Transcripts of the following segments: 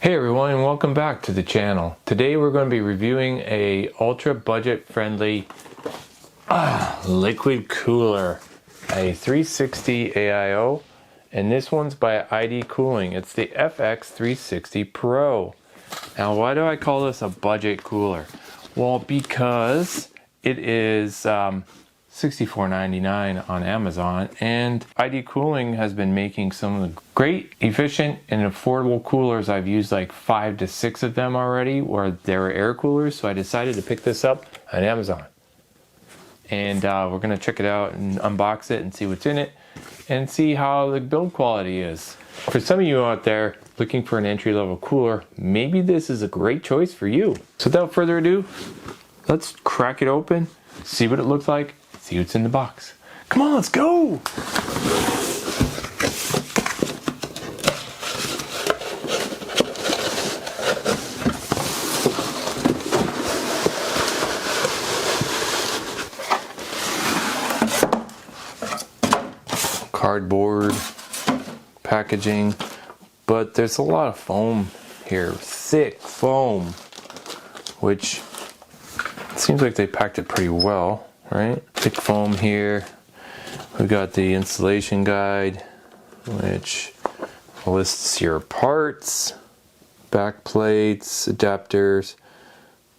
Hey everyone, and welcome back to the channel. Today we're going to be reviewing a ultra budget friendly liquid cooler, a 360 AIO, and this one's by ID Cooling. It's the FX360 Pro. Now why do I call this a budget cooler? Well, because it is $64.99 on Amazon, and ID Cooling has been making some of the great, efficient, and affordable coolers. I've used like 5 to 6 of them already where they're air coolers, so I decided to pick this up on Amazon. And we're going to check it out and unbox it and see what's in it and see how the build quality is. For some of you out there looking for an entry-level cooler, maybe this is a great choice for you. So without further ado, let's crack it open, see what it looks like, see what's in the box. Come on, let's go! Cardboard packaging, but there's a lot of foam here, thick foam, which seems like they packed it pretty well. Right, thick foam here. We've got the installation guide, which lists your parts, back plates, adapters,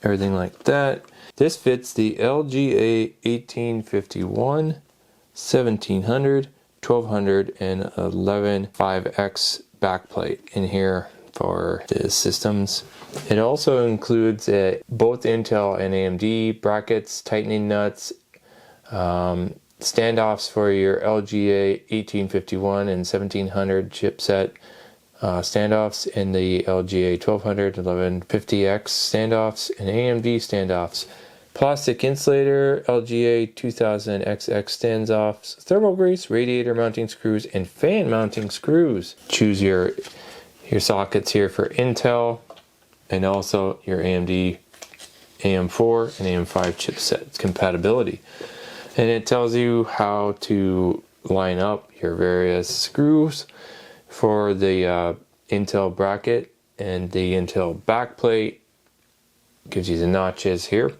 everything like that. This fits the LGA 1851, 1700, 1200, and 11.5X backplate in here for the systems. It also includes both Intel and AMD brackets, tightening nuts, standoffs for your LGA 1851 and 1700 chipset standoffs, and the LGA 1200 1150X standoffs, and AMD standoffs. Plastic insulator, LGA 2000XX standoffs, thermal grease, radiator mounting screws, and fan mounting screws. Choose your sockets here for Intel and also your AMD AM4 and AM5 chipset compatibility. And it tells you how to line up your various screws for the Intel bracket and the Intel backplate. Gives you the notches here.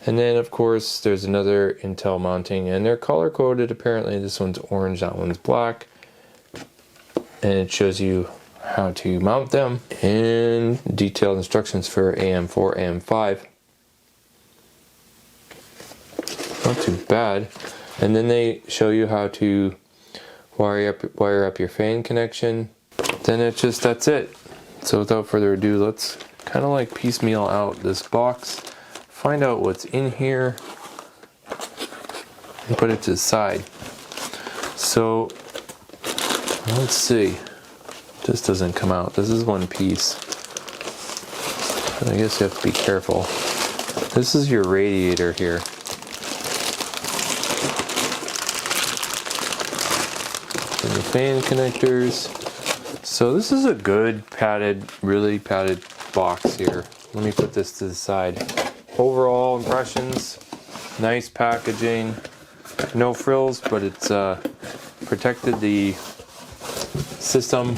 And then of course there's another Intel mounting, and they're color coded. Apparently this one's orange, that one's black. And it shows you how to mount them and detailed instructions for AM4, AM5. Not too bad. And then they show you how to wire up your fan connection. Then that's it. So without further ado, let's kind of like piecemeal out this box, find out what's in here, and put it to the side. So let's see. This doesn't come out. This is one piece. I guess you have to be careful. This is your radiator here. And the fan connectors. So this is a good padded, really padded box here. Let me put this to the side. Overall impressions, nice packaging, no frills, but it's protected the system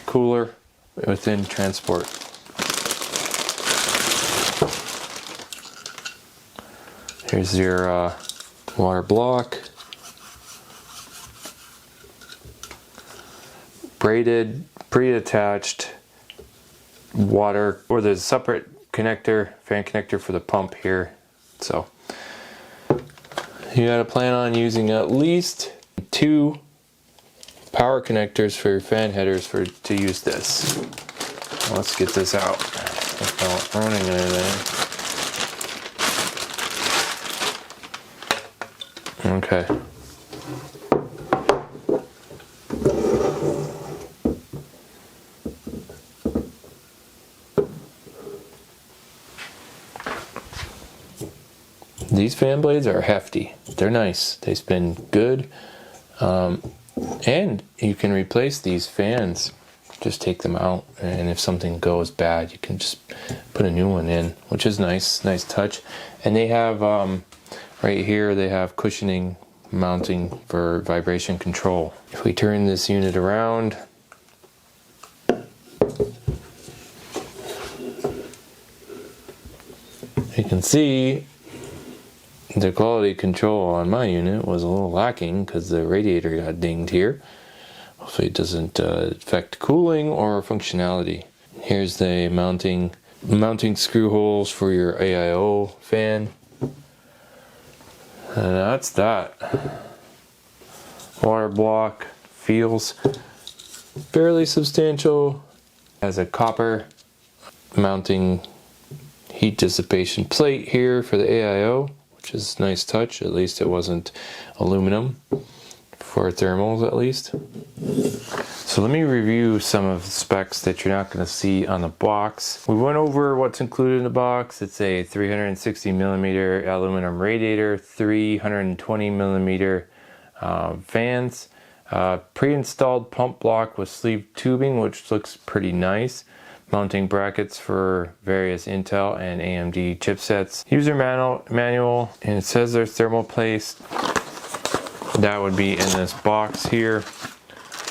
cooler within transport. Here's your water block, braided, pre-attached water, or there's a separate connector, fan connector for the pump here. So you gotta plan on using at least 2 power connectors for your fan headers to use this. Let's get this out without ruining anything. Okay. These fan blades are hefty. They're nice. They spin good. And you can replace these fans. Just take them out, and if something goes bad, you can just put a new one in, which is nice. Nice touch. And they have right here, they have cushioning mounting for vibration control. If we turn this unit around, You can see the quality control on my unit was a little lacking because the radiator got dinged here. Hopefully it doesn't affect cooling or functionality. Here's the mounting screw holes for your AIO fan. And that's that. Water block feels fairly substantial. Has a copper mounting heat dissipation plate here for the AIO, which is a nice touch. At least it wasn't aluminum, for thermals at least. So let me review some of the specs that you're not going to see on the box. We went over what's included in the box. It's a 360 millimeter aluminum radiator, 320 millimeter fans, pre-installed pump block with sleeve tubing, which looks pretty nice. Mounting brackets for various Intel and AMD chipsets. User manual, and it says there's thermal paste. That would be in this box here.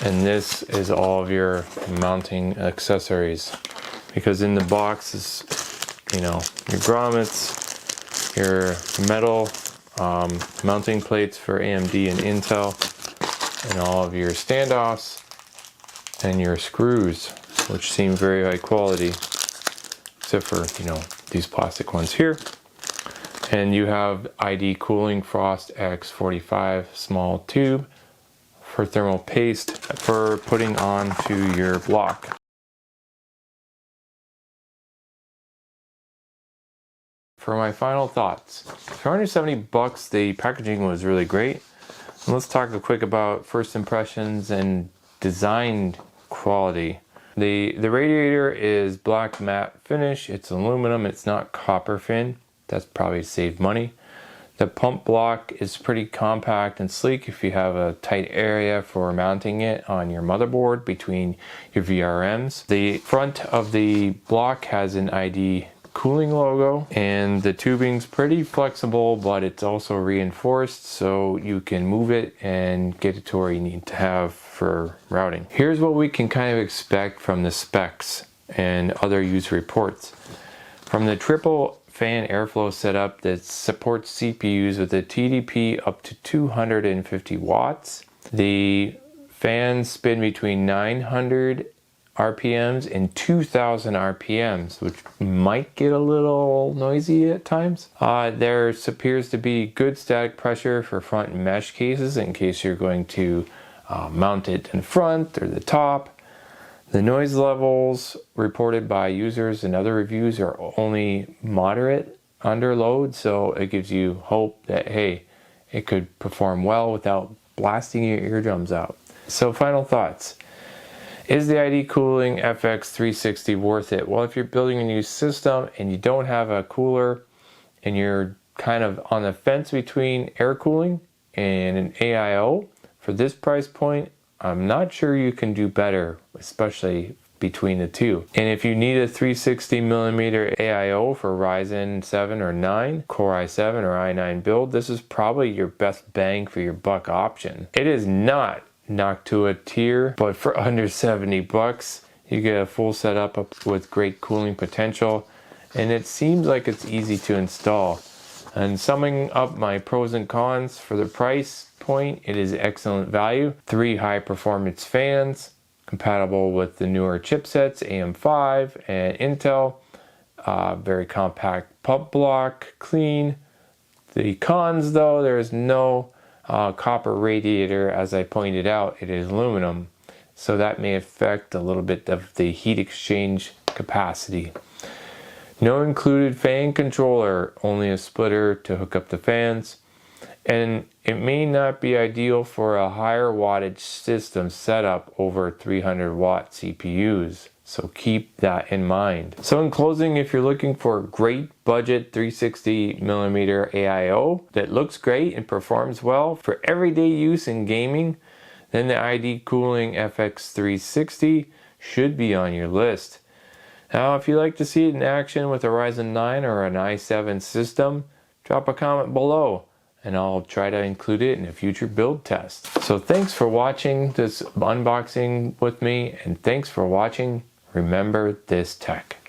And this is all of your mounting accessories. Because in the box is, you know, your grommets, your metal mounting plates for AMD and Intel, and all of your standoffs and your screws, which seem very high quality, except for, you know, these plastic ones here. And you have ID cooling Frost X45 small tube for thermal paste for putting onto your block. For my final thoughts, for under 70 bucks, the packaging was really great. And let's talk quick about first impressions and design quality. The radiator is black matte finish. It's aluminum. It's not copper fin. That's probably saved money. The pump block is pretty compact and sleek if you have a tight area for mounting it on your motherboard between your VRMs. The front of the block has an ID cooling logo, and the tubing's pretty flexible, but it's also reinforced so you can move it and get it to where you need to have for routing. Here's what we can kind of expect from the specs and other user reports. From the triple fan airflow setup that supports CPUs with a TDP up to 250 watts. The fans spin between 900 RPMs and 2000 RPMs, which might get a little noisy at times. There appears to be good static pressure for front mesh cases in case you're going to mount it in front or the top. The noise levels reported by users and other reviews are only moderate under load, so it gives you hope that, hey, it could perform well without blasting your eardrums out. So final thoughts. Is the ID cooling FX360 worth it? Well, if you're building a new system and you don't have a cooler and you're kind of on the fence between air cooling and an AIO, for this price point, I'm not sure you can do better, especially between the two. And if you need a 360 millimeter AIO for Ryzen 7 or 9, Core i7 or i9 build, this is probably your best bang for your buck option. It is not knocked to a tier, but for under 70 bucks, you get a full setup with great cooling potential, and it seems like it's easy to install. And summing up my pros and cons for the price point, it is excellent value. 3 high performance fans, compatible with the newer chipsets, AM5 and Intel. Very compact pump block, clean. The cons though, there's no copper radiator. As I pointed out, it is aluminum, so that may affect a little bit of the heat exchange capacity. No included fan controller, only a splitter to hook up the fans. And it may not be ideal for a higher wattage system setup over 300 watt CPUs. So keep that in mind. So in closing, if you're looking for a great budget 360 millimeter AIO that looks great and performs well for everyday use in gaming, then the ID Cooling FX360 should be on your list. Now, if you'd like to see it in action with a Ryzen 9 or an i7 system, drop a comment below and I'll try to include it in a future build test. So thanks for watching this unboxing with me, and thanks for watching Remember This Tech.